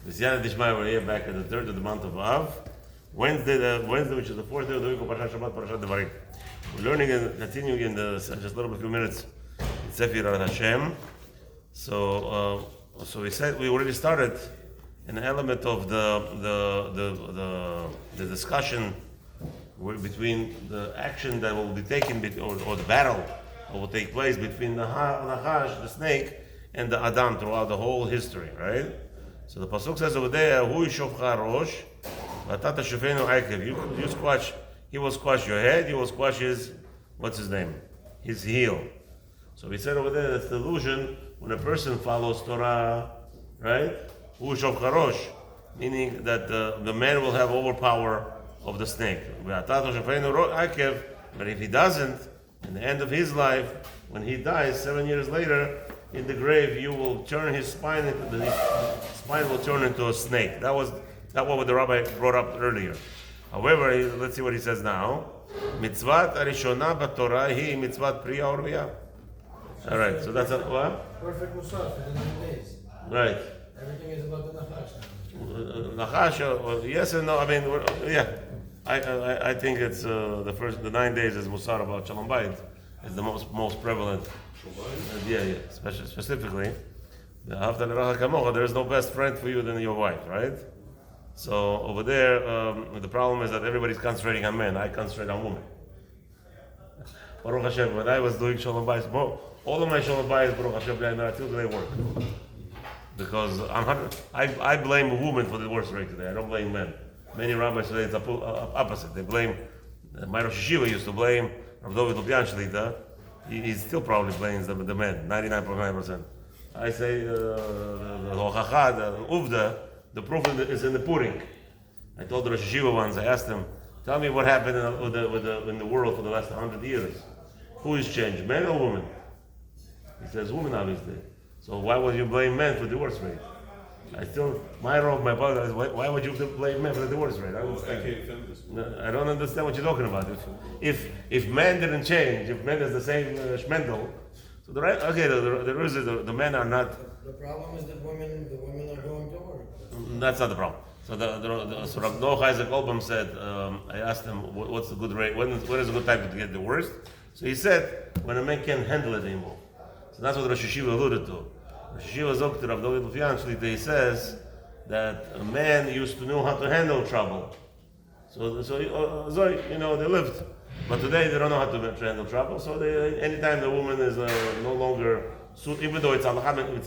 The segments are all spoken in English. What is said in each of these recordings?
V'siyana Dishmai, we're here back at the third of the month of Av. Wednesday, which is the fourth day of the week of Parashat Shabbat, Parashat Devarim. We're learning and continuing in just a little bit, few minutes, in Sofer Yirat Hashem. So we said we already started an element of the discussion between the action that will be taken, or the battle that will take place between the Nachash, the snake, and the Adam throughout the whole history, right? So the pasuk says over there, "Hu yishofcha rosh, v'ata tashufenu akev." You squash. He will squash your head. You will squash his, what's his name? His heel. So we said over there that's the illusion when a person follows Torah, right? Hu yishofcha rosh, meaning that the man will have overpower of the snake. V'ata tashufenu akev. But if he doesn't, in the end of his life, when he dies 7 years later, in the grave, you will turn his spine into his spine will turn into a snake. That was not what the rabbi brought up earlier. However, let's see what he says now. Mitzvat arishona b'Torah hi mitzvat priya urviya. All right, so that's a what? Perfect musaf for the 9 days. Right. Everything is about the nachash now. Nachash, yes and no. I mean, yeah. I think it's the 9 days is musar about shalom bayit is the most prevalent. Yeah. Specifically, there is no best friend for you than your wife, right? So over there, the problem is that everybody's concentrating on men. I concentrate on women. Baruch Hashem, when I was doing shalom bayis, all of my shalom bayis, Baruch Hashem, until today work. Because I blame a woman for the worst rate today. I don't blame men. Many rabbis today it's opposite. They blame. My Rosh Yeshiva used to blame Rav David Lubyan Shlita. He still probably blames the men, 99.9%. I say the hochacha, the uvda, the proof is in the pudding. I told the Rosh Yeshiva once, I asked him, tell me what happened in the world for the last 100 years. Who has changed, men or women? He says women, obviously. So why would you blame men for the divorce rate? My brother is, why would you blame men for the divorce rate? I don't understand what you're talking about. If men didn't change, if men is the same shmendel, so the men are not. The problem is that the women are going to work. That's not the problem. So so Rav Noach Isaac Olbam said, I asked him, what's the good rate? When is a good time to get divorced? So he said, when a man can't handle it anymore. So that's what Rosh Yeshiva alluded to. Shiva Zokter of David Lufyan Shlita, he says that a man used to know how to handle trouble. So they lived. But today they don't know how to handle trouble. So anytime the woman is no longer, even though it's a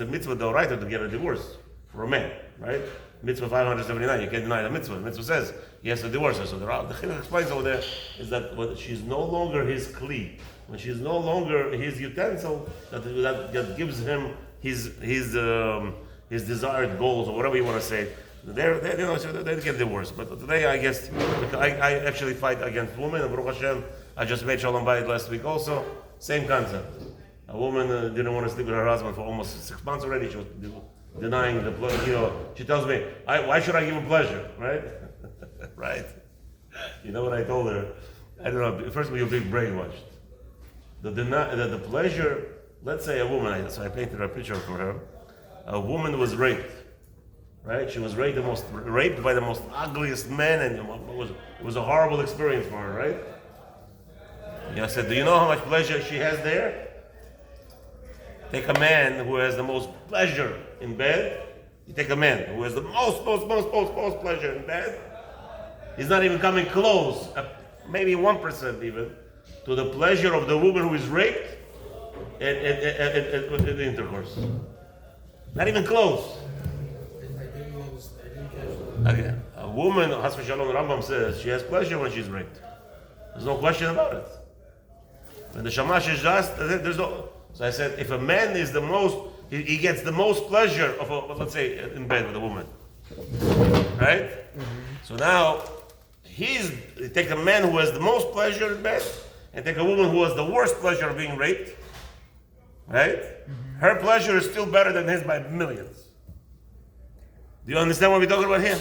mitzvah d'oraita to get a divorce for a man, right? Mitzvah 579, you can't deny the mitzvah. The mitzvah says he has to divorce her. So the Chiluk explains over there is that when she's no longer his kli, when she's no longer his utensil, that gives him his desired goals or whatever you want to say, they get divorced. But today, I guess, I actually fight against women. And Baruch Hashem, I just made Shalom Bayit last week also. Same concept. A woman didn't want to sleep with her husband for almost 6 months already. She was denying the pleasure. She tells me, why should I give him pleasure, right? Right? You know what I told her? I don't know. First of all, you're being brainwashed. The pleasure. Let's say a woman, so I painted a picture for her. A woman was raped, right? She was raped by the most ugliest man, and it was a horrible experience for her, right? I said, do you know how much pleasure she has there? Take a man who has the most pleasure in bed. You take a man who has the most pleasure in bed. He's not even coming close, maybe 1% even, to the pleasure of the woman who is raped. In intercourse. Not even close. Okay. A woman, Has V'Shalom, Rambam says, she has pleasure when she's raped. There's no question about it. When the shamash is just, there's no. So I said, if a man is the most, he gets the most pleasure of let's say, in bed with a woman. Right? Mm-hmm. So now, take a man who has the most pleasure in bed, and take a woman who has the worst pleasure of being raped. Right? Mm-hmm. Her pleasure is still better than his by millions. Do you understand what we're talking about here?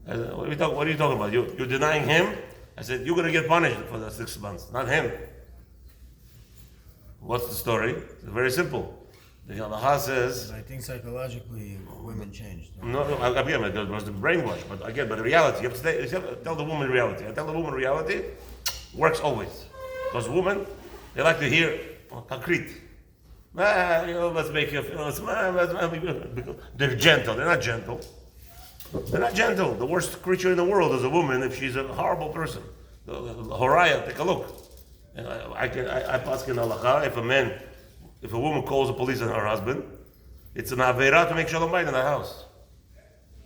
What are you talking about? You're denying him? I said, you're going to get punished for the 6 months, not him. What's the story? It's very simple. The halacha says. I think psychologically women changed. No, again, it was the brainwash. But again, but the reality, you have to tell the woman reality. I tell the woman reality works always. Because women, they like to hear concrete. Let's make you feel. They're gentle. They're not gentle. They're not gentle. The worst creature in the world is a woman if she's a horrible person. Horaya, take a look. And I pass in halacha, if a woman calls the police on her husband, it's an aveira to make shalom bayit in the house.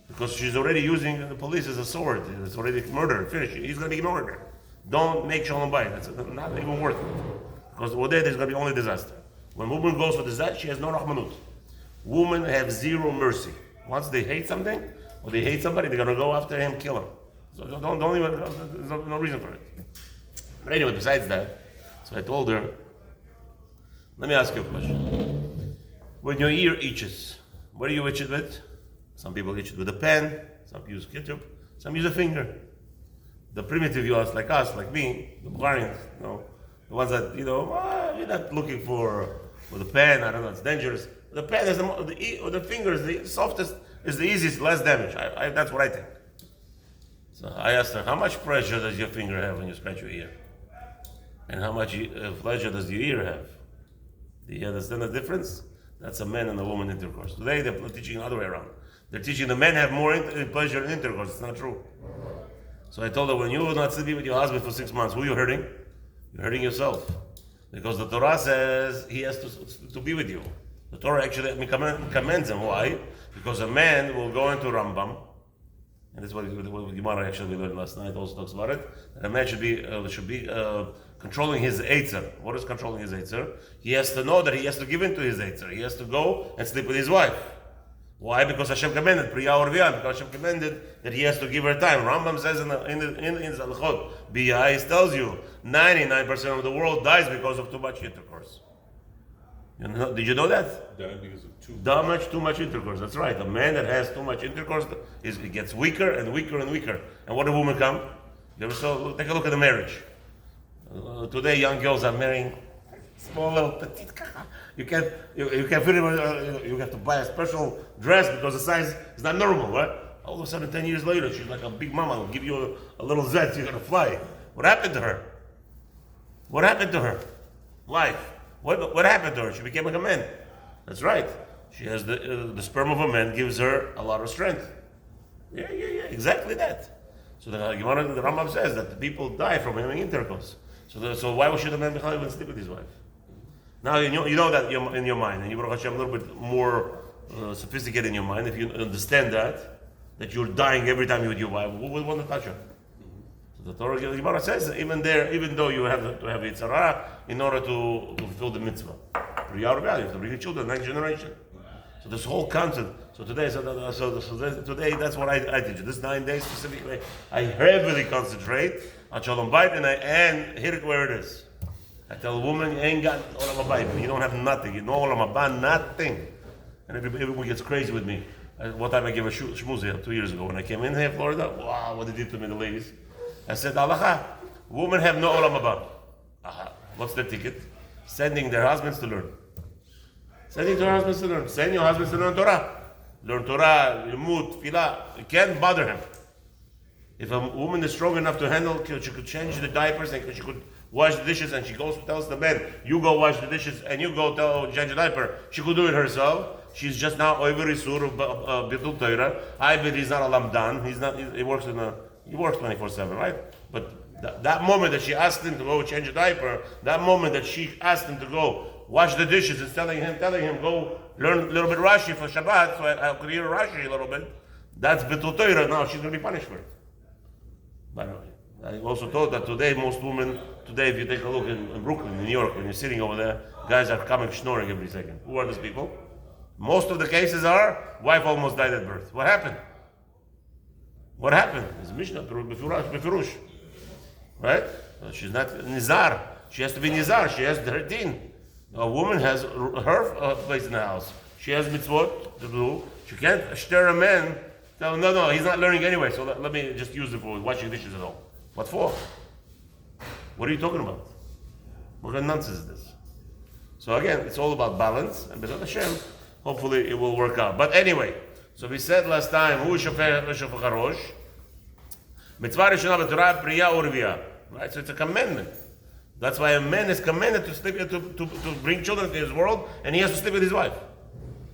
Because she's already using the police as a sword. It's already murder. Finish. He's going to be murdered. Don't make shalom bayit. It's not even worth it. Because over there's going to be only disaster. When a woman goes for disaster, she has no rahmanut. Women have zero mercy. Once they hate something, or they hate somebody, they're going to go after him, kill him. So don't even, there's no reason for it. But anyway, besides that, so I told her, let me ask you a question. When your ear itches, what do you itch it with? Some people itch it with a pen, some use ketchup, some use a finger. The primitive ones, like us, like me, the blind, the ones that, you're not looking for the pen, I don't know, it's dangerous. The pen is the finger is the softest, is the easiest, less damage. That's what I think. So I asked her, how much pressure does your finger have when you scratch your ear? And how much pleasure does your ear have? Do you understand the difference? That's a man and a woman intercourse. Today they're teaching the other way around. They're teaching the men have more pleasure in intercourse. It's not true. So I told her, when you are not sleeping with your husband for 6 months, who are you hurting? You're hurting yourself. Because the Torah says he has to be with you. The Torah actually commends him. Why? Because a man will go into Rambam, and this is what Gemara actually we learned last night also talks about it, that a man should be controlling his Eitzer. What is controlling his Eitzer? He has to know that he has to give in to his Eitzer. He has to go and sleep with his wife. Why? Because Hashem commanded, Priya or Viyah, because Hashem commanded that he has to give her time. Rambam says in Zalchot, Biyah, he tells you, 99% of the world dies because of too much intercourse. Did you know that? Died because of too much intercourse. That's right. A man that has too much intercourse, he gets weaker and weaker and weaker. And what do women come? Take a look at the marriage. Today, young girls are marrying small little petite. You can't fit it. You have to buy a special dress because the size is not normal, right? All of a sudden, 10 years later, she's like a big mama. Will give you a little zet. You're gonna fly. What happened to her? What happened to her? Life. What happened to her? She became like a man. That's right. She has the sperm of a man gives her a lot of strength. Yeah, exactly that. So the Rambam says that the people die from having intercourse. So why should a man even sleep with his wife? Now you know that in your mind, and you Baruch Hashem a little bit more sophisticated in your mind. If you understand that you're dying every time you're with your wife, who would want to touch her? The Torah Gemara says even though you have to have Yitzhara in order to fulfill the mitzvah. You have to bring your children, next generation. So this whole concept. So today, today that's what I teach. This 9 days specifically, I heavily concentrate on Shalom Bayit and hit it where it is. I tell a woman, you ain't got Olam Bayit. You don't have nothing. You know Olam Haba, nothing. And everyone gets crazy with me. One time I gave a shmuz here 2 years ago when I came in here, Florida. Wow, what they did to me, the ladies. I said, Alaha, women have no Olam Haba. Aha. What's their ticket? Sending their husbands to learn. Sending their husbands to learn. Send your husbands to learn Torah. Learn Torah, Limud, Filah. You can't bother him. If a woman is strong enough to handle, she could change the diapers and she could wash the dishes, and she goes tells the man, you go wash the dishes and you go change the diaper. She could do it herself. She's just now over Isur of Bitul Torah. I bet he's not a lamdan. He works 24/7, right? But that moment that she asked him to go change a diaper, that moment that she asked him to go wash the dishes, is telling him go learn a little bit Rashi for Shabbat, so I could hear Rashi a little bit. That's Bitul Torah. Now she's going to be punished for it. By the way, I also thought that today most women, if you take a look in Brooklyn, New York, when you're sitting over there, guys are coming snoring every second. Who are these people? Most of the cases are wife almost died at birth. What happened? What happened? It's Mishnah, Befirush. Right? She's not Nizar. She has to be Nizar. She has 13. A woman has her place in the house. She has mitzvot to do. She can't stir a man. Tell him, no, he's not learning anyway, so let me just use it for washing dishes at all. What for? What are you talking about? What kind of nonsense is this? So again, it's all about balance, and B'ezrat Hashem, hopefully it will work out. But anyway, so we said last time, Hu Shofer Harosh, Mitzvah Rishonah B'Torah, Priya Urvia. Right? So it's a commandment. That's why a man is commanded to sleep, to bring children into his world, and he has to sleep with his wife.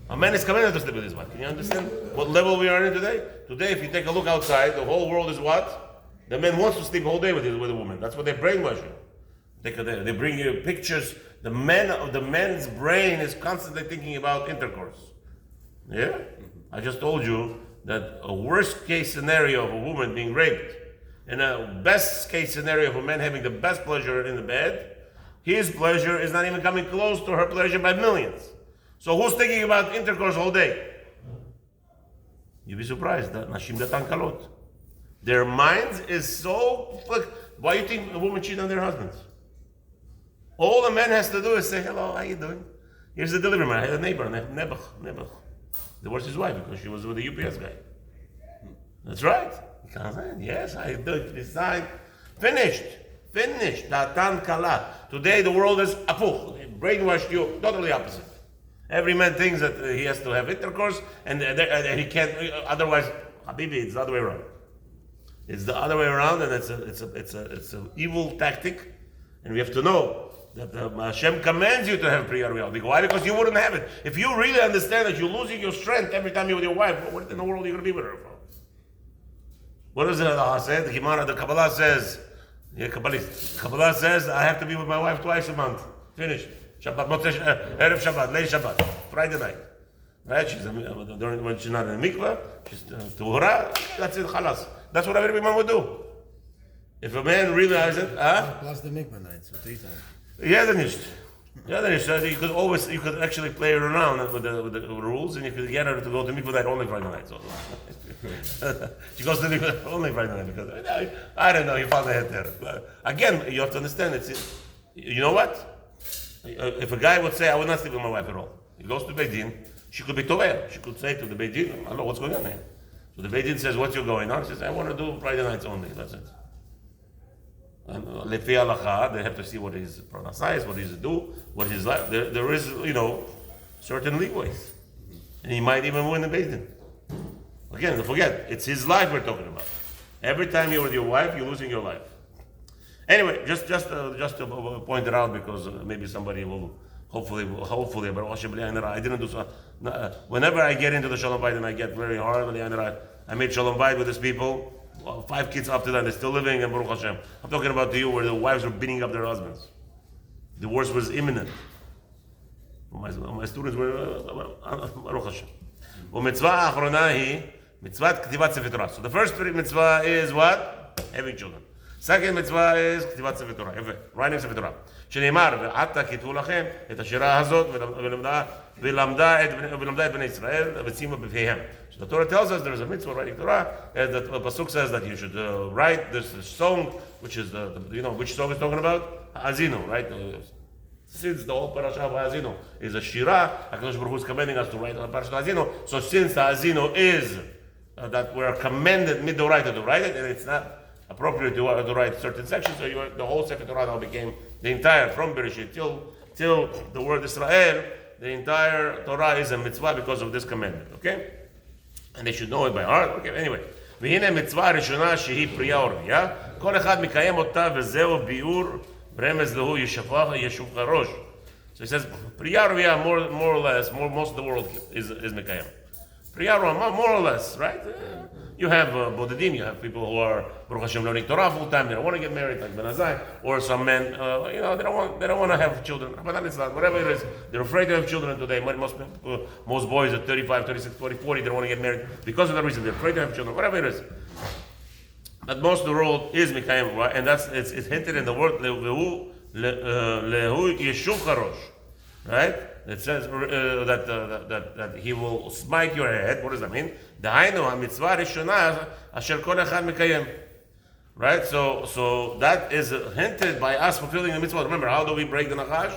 A man is commanded to sleep with his wife. Can you understand what level we are in today? Today, if you take a look outside, the whole world is what? The man wants to sleep all day with a woman. That's what they're brainwashing. They bring you pictures. The man's brain is constantly thinking about intercourse. Yeah? I just told you that a worst case scenario of a woman being raped and a best case scenario of a man having the best pleasure in the bed, his pleasure is not even coming close to her pleasure by millions. So who's thinking about intercourse all day? You'd be surprised that Nashim Datan Kalot. Their minds is so... Look, why do you think a woman cheat on their husbands? All a man has to do is say, hello, how you doing? Here's the delivery man. I had a neighbor, Nebuch. Divorced his wife because she was with the UPS guy. That's right. He comes in, yes, I do it this time. Finished. Datan Kala. Today the world is apuch. They brainwashed you totally opposite. Every man thinks that he has to have intercourse and he can't, otherwise, Habibi, it's the other way around. It's the other way around, and it's an evil tactic, and we have to know that Hashem commands you to have Priya Urvia. Why? Because you wouldn't have it. If you really understand that you're losing your strength every time you're with your wife, what in the world are you going to be with her for? What does the say? The Kabbalah says, Kabbalah says, I have to be with my wife twice a month. Finished. Shabbat, Erev Shabbat, late Shabbat, Friday night. Right? When she's not in the mikveh, she's Tuhura, that's it, Khalas. That's what every man would do. If a man realizes it, Plus the mikveh night, so 3 times. Yeah, you could actually play around with the rules, and you could get her to go to mikveh night only Friday night. So she goes to mikveh only Friday night because I don't know, you found the head there. But again, you have to understand you know what? If a guy would say, I would not sleep with my wife at all, he goes to Beit Din, she could be tover. She could say to the Beit Din, hello, what's going on here? So the Beit Din says, what's going on? He says, I want to do Friday nights only. That's it. And Lefi Halacha, they have to see what he's pronounced, what he's do, what his life. There is, certain leeways. And he might even win the Beit Din. Again, don't forget, it's his life we're talking about. Every time you're with your wife, you're losing your life. Anyway, just to point it out, because maybe somebody will, hopefully, but I didn't do so. Whenever I get into the Shalom Bayit and I get very hard, I made Shalom Bayit with these people, 5 kids up to that, they're still living, and Baruch Hashem. I'm talking about to you where the wives were beating up their husbands. Divorce was imminent. My students were, Baruch Hashem. Mitzvah achrona hi, mitzvah k'tivat sefer Torah. So the first mitzvah is what? Having children. Second mitzvah is כתיבת ספר תורה, יפה, writing ספר תורה. שנאמר, ועתה כתבו לכם את השירה הזאת ולמדה את בני ישראל ושימו בפיהם. So the Torah tells us there is a mitzvah writing Torah, and the Pasuk says that you should write this song, which is which song is talking about? Ha'azinu, right? Since the whole parasha of Ha'azinu is a shira, HaKadosh Baruch Hu is commanding us to write the parasha of Ha'azinu. So since Ha'azinu is that we're commanded midoraita to write it, and it's not appropriate to write certain sections, so the whole Sefer Torah now became the entire, from Bereshit till the word Israel, the entire Torah is a mitzvah because of this commandment, okay? And they should know it by heart, okay? Anyway, והנה מצווה הראשונה שהיא פרייה ורבייה, כל אחד מקיים אותה וזהו ביאור רמז להוא ישוף הראש. So he says, פרייה ורבייה, more or less, most of the world is מקיים. פרייה ורבייה, more or less, right? You have bodedim, you have people who are Baruch Hashem learning Torah full time. They don't want to get married, like Ben Azai, or some men, they don't want to have children. Whatever it is, they're afraid to have children today. Most boys at 35, 36, 40, they don't want to get married because of that reason. They're afraid to have children. Whatever it is, but most of the world is mikayim, right? And it's hinted in the word lehu yeshuv charosh, right? It says that he will smite your head. What does that mean? Dahainu ha-mitzvah rishonah asher kol echad mekayem. Right? So that is hinted by us fulfilling the mitzvah. Remember, how do we break the nachash?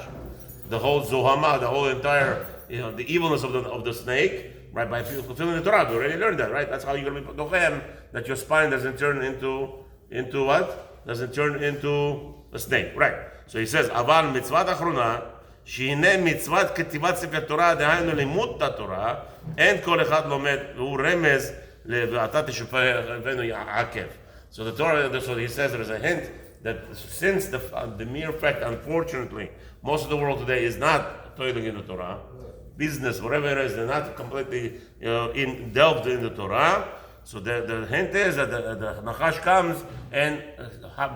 The whole zohama, the whole entire, the evilness of the snake, right? By fulfilling the Torah. We already learned that, right? That's how you're going to be dochem, that your spine doesn't turn into what? Doesn't turn into a snake, right? So he says, aval mitzvah achrona שהנה מצוות כתיבת ספר תורה, דהיינו לימוד התורה, אין כל אחד לומד, והוא רמז ואתה תשופנו יעקב. So the Torah, so he says there's a hint that since the mere fact, unfortunately, most of the world today is not toiling in the Torah, business, whatever it is, they're not completely delved in the Torah. So the hint is that the Nachash comes and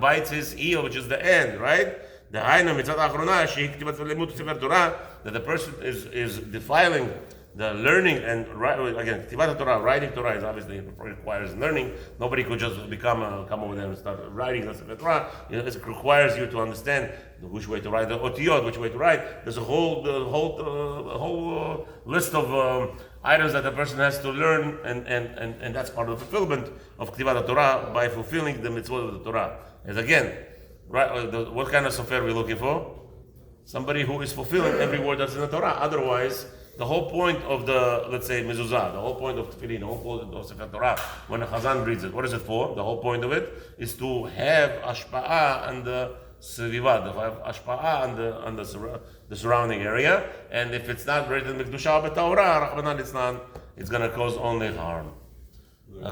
bites his ear, which is the end, right? The Hainu mitzvah achrona shehiktivat v'limud sefer Torah, that the person is defiling the learning and again, Ktivat Torah, writing Torah is obviously requires learning. Nobody could just come over there and start writing the Sefer Torah. It requires you to understand which way to write the otiyot, which way to write. There's a whole list of items that the person has to learn, and that's part of the fulfillment of Ktivat Torah by fulfilling the mitzvot of the Torah. And again, right, what kind of sofer are we looking for? Somebody who is fulfilling every word that's in the Torah. Otherwise, the whole point of the, let's say, mezuzah, the whole point of tefillin, the whole point of Sefer Torah, when a chazan reads it, what is it for? The whole point of it is to have ashpa'ah on the sviva, to have ashpa'ah on the surrounding area. And if it's not written in Mikdusha or Torah, it's going to cause only harm.